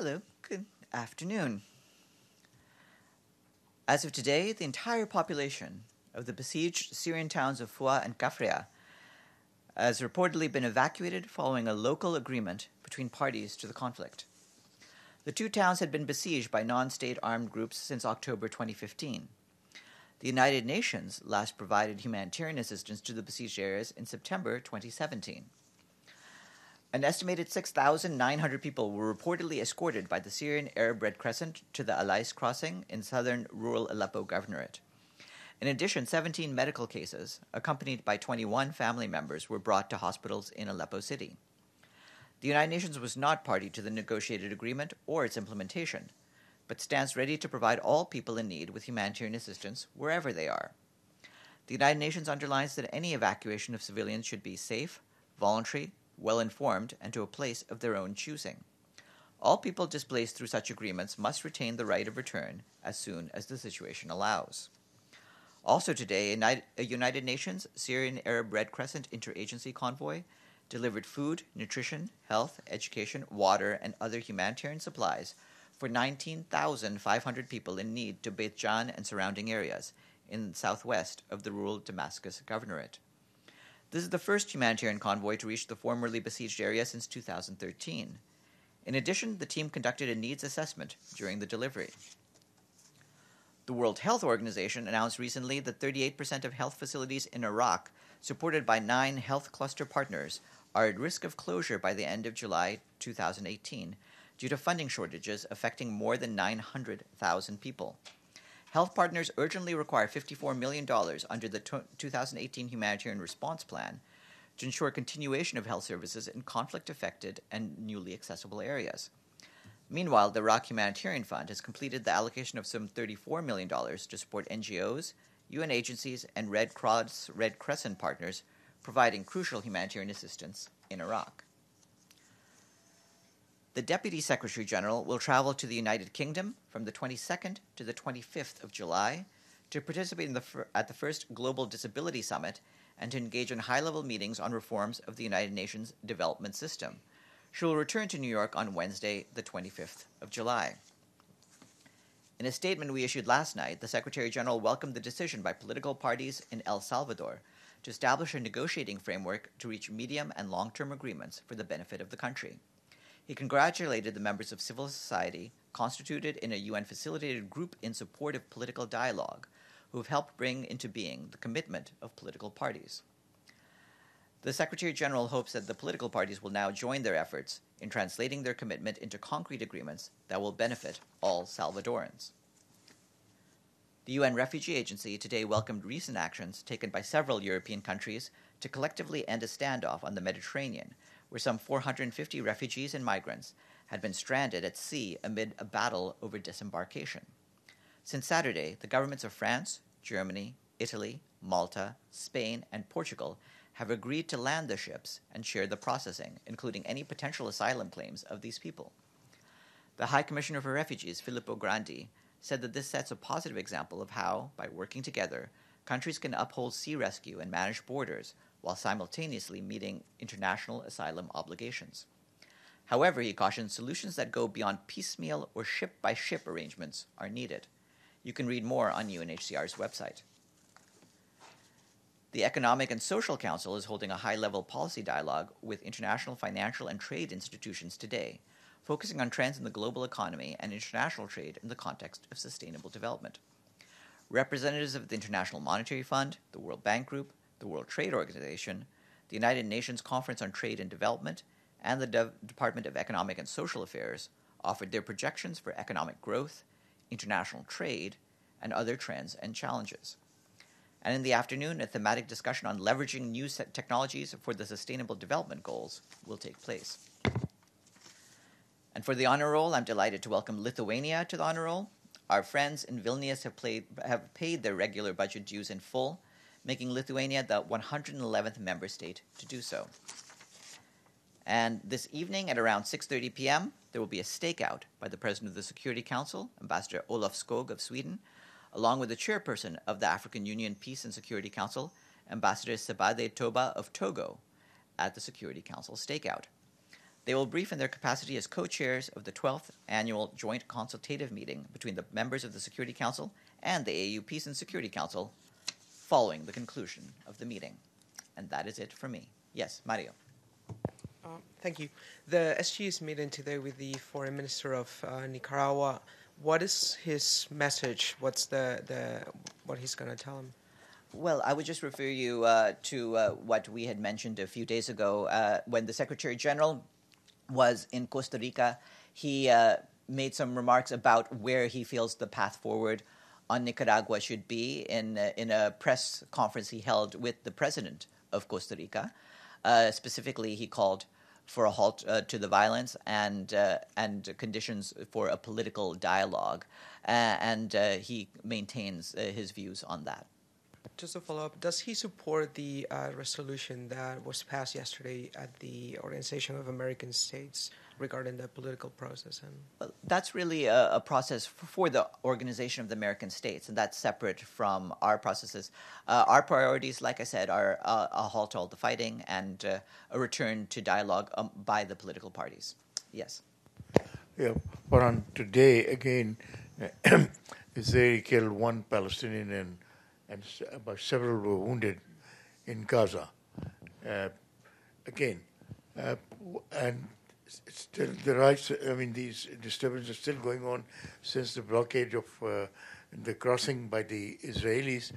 Hello, good afternoon. As of today, the entire population of the besieged Syrian towns of Foua and Kafria has reportedly been evacuated following a local agreement between parties to the conflict. The two towns had been besieged by non-state armed groups since October 2015. The United Nations last provided humanitarian assistance to the besieged areas in September 2017. An estimated 6,900 people were reportedly escorted by the Syrian Arab Red Crescent to the Alais crossing in southern rural Aleppo Governorate. In addition, 17 medical cases, accompanied by 21 family members, were brought to hospitals in Aleppo City. The United Nations was not party to the negotiated agreement or its implementation, but stands ready to provide all people in need with humanitarian assistance wherever they are. The United Nations underlines that any evacuation of civilians should be safe, voluntary, well-informed, and to a place of their own choosing. All people displaced through such agreements must retain the right of return as soon as the situation allows. Also today, a United Nations Syrian Arab Red Crescent interagency convoy delivered food, nutrition, health, education, water, and other humanitarian supplies for 19,500 people in need to Beit Jan and surrounding areas in the southwest of the rural Damascus Governorate. This is the first humanitarian convoy to reach the formerly besieged area since 2013. In addition, the team conducted a needs assessment during the delivery. The World Health Organization announced recently that 38% of health facilities in Iraq, supported by 9 health cluster partners, are at risk of closure by the end of July 2018 due to funding shortages affecting more than 900,000 people. Health partners urgently require $54 million under the 2018 Humanitarian Response Plan to ensure continuation of health services in conflict-affected and newly accessible areas. Meanwhile, the Iraq Humanitarian Fund has completed the allocation of some $34 million to support NGOs, UN agencies, and Red Cross, Red Crescent partners providing crucial humanitarian assistance in Iraq. The Deputy Secretary General will travel to the United Kingdom from the 22nd to the 25th of July to participate at the first Global Disability Summit and to engage in high-level meetings on reforms of the United Nations development system. She will return to New York on Wednesday, the 25th of July. In a statement we issued last night, the Secretary General welcomed the decision by political parties in El Salvador to establish a negotiating framework to reach medium and long-term agreements for the benefit of the country. He congratulated the members of civil society constituted in a UN-facilitated group in support of political dialogue, who have helped bring into being the commitment of political parties. The Secretary General hopes that the political parties will now join their efforts in translating their commitment into concrete agreements that will benefit all Salvadorans. The UN Refugee Agency today welcomed recent actions taken by several European countries to collectively end a standoff on the Mediterranean, where some 450 refugees and migrants had been stranded at sea amid a battle over disembarkation. Since Saturday, the governments of France, Germany, Italy, Malta, Spain, and Portugal have agreed to land the ships and share the processing, including any potential asylum claims of these people. The High Commissioner for Refugees, Filippo Grandi, said that this sets a positive example of how, by working together, countries can uphold sea rescue and manage borders while simultaneously meeting international asylum obligations. However, he cautioned solutions that go beyond piecemeal or ship-by-ship arrangements are needed. You can read more on UNHCR's website. The Economic and Social Council is holding a high-level policy dialogue with international financial and trade institutions today, focusing on trends in the global economy and international trade in the context of sustainable development. Representatives of the International Monetary Fund, the World Bank Group, the World Trade Organization, the United Nations Conference on Trade and Development, and the Department of Economic and Social Affairs offered their projections for economic growth, international trade, and other trends and challenges. And in the afternoon, a thematic discussion on leveraging new technologies for the Sustainable Development Goals will take place. And for the honor roll, I'm delighted to welcome Lithuania to the honor roll. Our friends in Vilnius have paid their regular budget dues in full, making Lithuania the 111th member state to do so. And this evening at around 6:30 p.m., there will be a stakeout by the President of the Security Council, Ambassador Olof Skog of Sweden, along with the chairperson of the African Union Peace and Security Council, Ambassador Sebade Toba of Togo, at the Security Council stakeout. They will brief in their capacity as co-chairs of the 12th Annual Joint Consultative Meeting between the members of the Security Council and the AU Peace and Security Council following the conclusion of the meeting. And that is it for me. Yes, Mario. Thank you. The SG is meeting today with the Foreign Minister of Nicaragua. What is his message? What's what he's going to tell him? Well, I would just refer you to what we had mentioned a few days ago when the Secretary General was in Costa Rica. He made some remarks about where he feels the path forward on Nicaragua should be in a press conference he held with the President of Costa Rica. Specifically, he called for a halt to the violence and conditions for a political dialogue, and he maintains his views on that. Just to follow up, does he support the resolution that was passed yesterday at the Organization of American States regarding the political process? Well, that's really a process for the Organization of the American States, and that's separate from our processes. Our priorities, like I said, are a halt to all the fighting and a return to dialogue by the political parties. Yes. Yeah, Farhan, today again, Israel killed one Palestinian and about several were wounded in Gaza. And still the rights, these disturbances are still going on since the blockade of the crossing by the Israelis.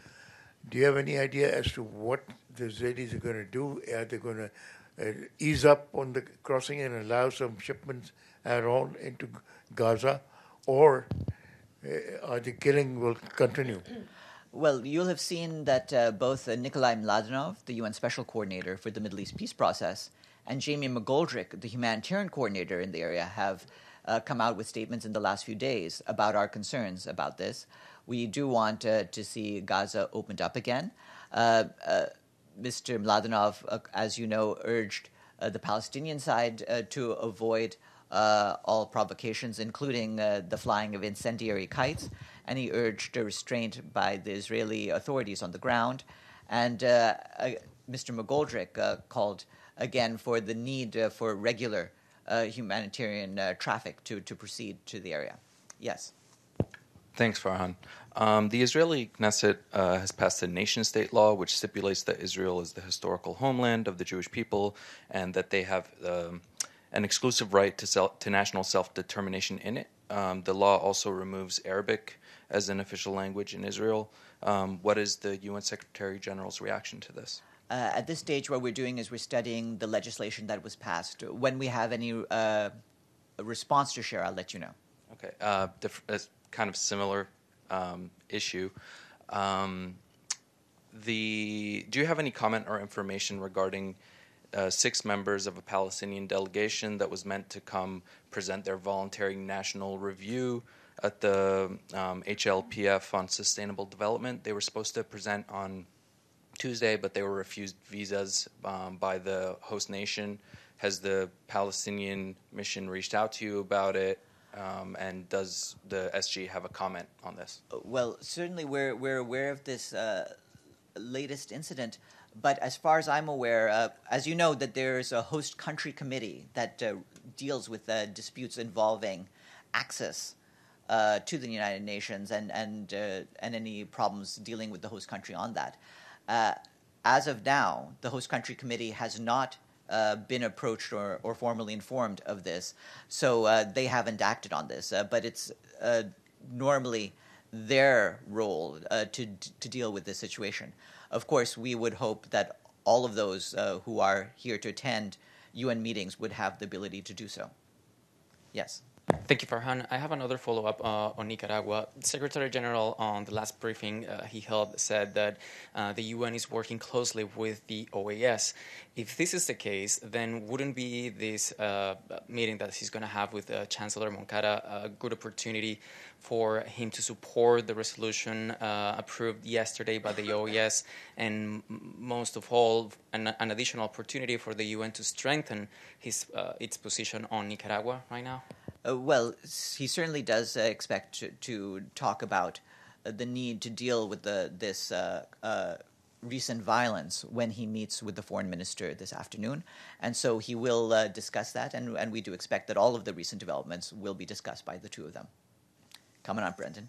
Do you have any idea as to what the Israelis are going to do? Are they going to ease up on the crossing and allow some shipments at all into Gaza? Or are the killing will continue? Well, you'll have seen that both Nikolai Mladenov, the UN Special Coordinator for the Middle East Peace Process, and Jamie McGoldrick, the humanitarian coordinator in the area, have come out with statements in the last few days about our concerns about this. We do want to see Gaza opened up again. Mr. Mladenov, as you know, urged the Palestinian side to avoid all provocations, including the flying of incendiary kites, and he urged a restraint by the Israeli authorities on the ground. And Mr. McGoldrick called again for the need for regular humanitarian traffic to proceed to the area. Yes. Thanks, Farhan. The Israeli Knesset has passed a nation-state law which stipulates that Israel is the historical homeland of the Jewish people and that they have an exclusive right to national self-determination in it. The law also removes Arabic as an official language in Israel. What is the UN Secretary General's reaction to this? At this stage, what we're doing is we're studying the legislation that was passed. When we have any response to share, I'll let you know. Okay. Kind of similar issue. Do you have any comment or information regarding 6 members of a Palestinian delegation that was meant to come present their voluntary national review at the HLPF on sustainable development? They were supposed to present on Tuesday, but they were refused visas by the host nation. Has the Palestinian mission reached out to you about it? And does the SG have a comment on this? Well, certainly we're aware of this latest incident. But as far as I'm aware, as you know, that there's a host country committee that deals with disputes involving access to the United Nations and any problems dealing with the host country on that. As of now, the host country committee has not been approached or formally informed of this, so they haven't acted on this. But it's normally their role to deal with this situation. Of course, we would hope that all of those who are here to attend UN meetings would have the ability to do so. Yes. Thank you, Farhan. I have another follow-up on Nicaragua. Secretary General, on the last briefing he held, said that the UN is working closely with the OAS. If this is the case, then wouldn't be this meeting that he's going to have with Chancellor Moncada a good opportunity for him to support the resolution approved yesterday by the OAS, and most of all, an additional opportunity for the UN to strengthen its position on Nicaragua right now? Well, he certainly does expect to talk about the need to deal with this recent violence when he meets with the foreign minister this afternoon. And so he will discuss that, and we do expect that all of the recent developments will be discussed by the two of them. Coming on, Brendan.